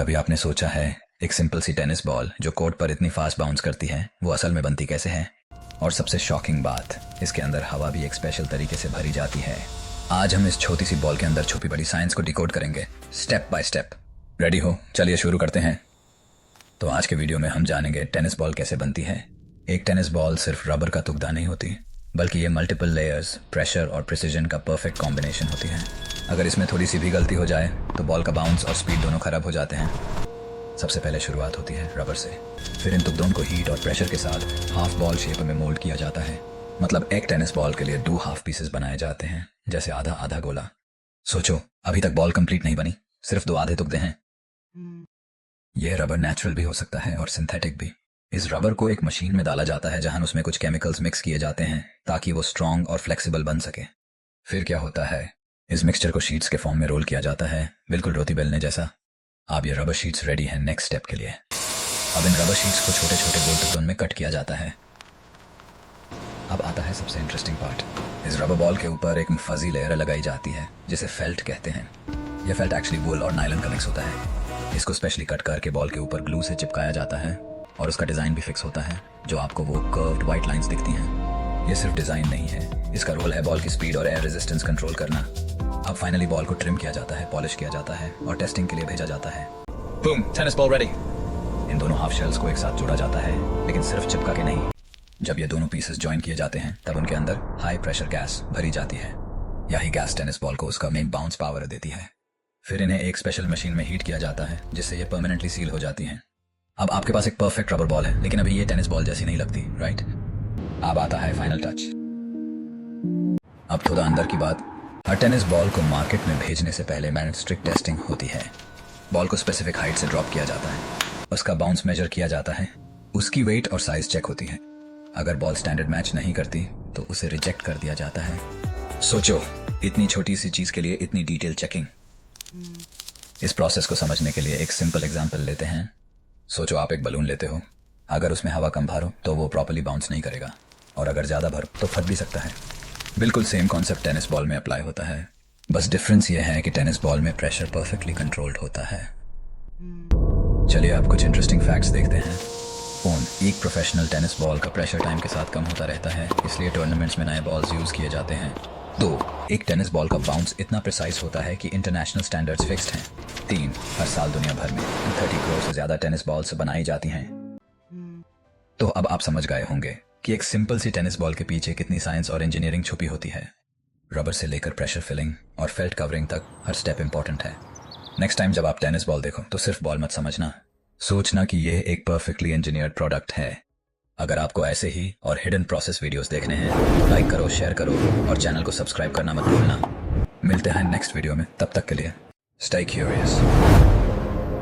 कभी आपने सोचा है एक सिंपल सी टेनिस बॉल जो कोर्ट पर इतनी फास्ट बाउंस करती है वो असल में बनती कैसे है? और सबसे शॉकिंग बात, इसके अंदर हवा भी एक स्पेशल तरीके से भरी जाती है। आज हम इस छोटी सी बॉल के अंदर छुपी बड़ी साइंस को डिकोड करेंगे स्टेप बाय स्टेप। रेडी हो? चलिए शुरू करते हैं। तो आज के वीडियो में हम जानेंगे टेनिस बॉल कैसे बनती है। एक टेनिस बॉल सिर्फ रबर का तुकड़ा नहीं होती, बल्कि ये मल्टीपल लेयर्स, प्रेशर और प्रिसीजन का परफेक्ट कॉम्बिनेशन होती है। अगर इसमें थोड़ी सी भी गलती हो जाए तो बॉल का बाउंस और स्पीड दोनों खराब हो जाते हैं। सबसे पहले शुरुआत होती है रबर से, फिर इन तुकड़ों को हीट और प्रेशर के साथ हाफ बॉल शेप में मोल्ड किया जाता है। मतलब एक टेनिस बॉल के लिए 2 हाफ पीसेस बनाए जाते हैं, जैसे आधा आधा गोला। सोचो, अभी तक बॉल कंप्लीट नहीं बनी, सिर्फ 2 आधे तुकड़े हैं। यह रबर नेचुरल भी हो सकता है और सिंथेटिक भी। इस रबर को एक मशीन में डाला जाता है जहां उसमें कुछ केमिकल्स मिक्स किए जाते हैं ताकि वो स्ट्रॉन्ग और फ्लेक्सिबल बन सके। फिर क्या होता है, इस मिक्सचर को शीट्स के फॉर्म में रोल किया जाता है, बिल्कुल रोटी बेलने जैसा। अब ये रबर शीट्स रेडी हैं नेक्स्ट स्टेप के लिए। अब इन रबर शीट्स को छोटे छोटे गोल टुकड़ों में कट किया जाता है। अब आता है सबसे इंटरेस्टिंग पार्ट। इस रबर बॉल के ऊपर एक फजी लेयर लगाई जाती है जिसे फेल्ट कहते हैं। यह फेल्ट एक्चुअली वुल और नायलॉन का मिक्स होता है। इसको स्पेशली कट करके बॉल के ऊपर ग्लू से चिपकाया जाता है और उसका डिजाइन भी फिक्स होता है, जो आपको वो कर्व्ड व्हाइट लाइंस दिखती हैं। ये सिर्फ डिजाइन नहीं है, इसका रोल है बॉल की स्पीड और एयर रेजिस्टेंस कंट्रोल करना। अब फाइनली बॉल को ट्रिम किया जाता है, पॉलिश किया जाता है और टेस्टिंग के लिए भेजा जाता है। Boom, tennis ball ready. इन दोनों हाफ शेल्स को एक साथ जोड़ा जाता है, लेकिन सिर्फ चिपका के नहीं। जब ये दोनों पीसेस ज्वाइन किए जाते हैं तब उनके अंदर हाई प्रेशर गैस भरी जाती है। यही गैस टेनिस बॉल को उसका मेन बाउंस पावर देती है। फिर इन्हें एक स्पेशल मशीन में हीट किया जाता है जिससे ये परमानेंटली सील हो जाती हैं। अब आपके पास एक परफेक्ट रबर बॉल है, लेकिन अभी ये टेनिस बॉल जैसी नहीं लगती, राइट? अब आता है फाइनल टच। अब थोड़ा अंदर की बात। हर टेनिस बॉल को मार्केट में भेजने से पहले स्ट्रिक्ट टेस्टिंग होती है। बॉल को स्पेसिफिक हाइट से ड्रॉप किया जाता है, उसका बाउंस मेजर किया जाता है, उसकी वेट और साइज चेक होती है। अगर बॉल स्टैंडर्ड मैच नहीं करती तो उसे रिजेक्ट कर दिया जाता है। सोचो, इतनी छोटी सी चीज के लिए इतनी डिटेल चेकिंग। इस प्रोसेस को समझने के लिए एक सिंपल एग्जांपल लेते हैं। सोचो आप एक बलून लेते हो, अगर उसमें हवा कम भरो तो वो प्रॉपर्ली बाउंस नहीं करेगा, और अगर ज्यादा भरो तो फट भी सकता है। बिल्कुल सेम कॉन्सेप्ट टेनिस बॉल में अप्लाई होता है, बस डिफरेंस ये है कि टेनिस बॉल में प्रेशर परफेक्टली कंट्रोल्ड होता है। चलिए अब कुछ इंटरेस्टिंग फैक्ट्स देखते हैं। एक प्रोफेशनल टेनिस बॉल का प्रेशर टाइम के साथ कम होता रहता है, इसलिए टूर्नामेंट्स में नए बॉल्स यूज किए जाते हैं। 2, एक टेनिस बॉल का बाउंस इतना प्रिसाइज होता है कि इंटरनेशनल स्टैंडर्ड्स फिक्स्ड हैं। 3, हर साल दुनिया भर में 30 करोड़ से ज्यादा टेनिस बॉल्स बनाई जाती हैं। तो अब आप समझ गए होंगे कि एक सिंपल सी टेनिस बॉल के पीछे कितनी साइंस और इंजीनियरिंग छुपी होती है। रबर से लेकर प्रेशर फिलिंग और फेल्ट कवरिंग तक हर स्टेप इंपॉर्टेंट है। नेक्स्ट टाइम जब आप टेनिस बॉल देखो तो सिर्फ बॉल मत समझना, सोचना कि यह एक परफेक्टली इंजीनियर्ड प्रोडक्ट है। अगर आपको ऐसे ही और हिडन प्रोसेस वीडियोस देखने हैं, लाइक करो, शेयर करो और चैनल को सब्सक्राइब करना मत भूलना। मिलते हैं नेक्स्ट वीडियो में, तब तक के लिए स्टे क्यूरियस।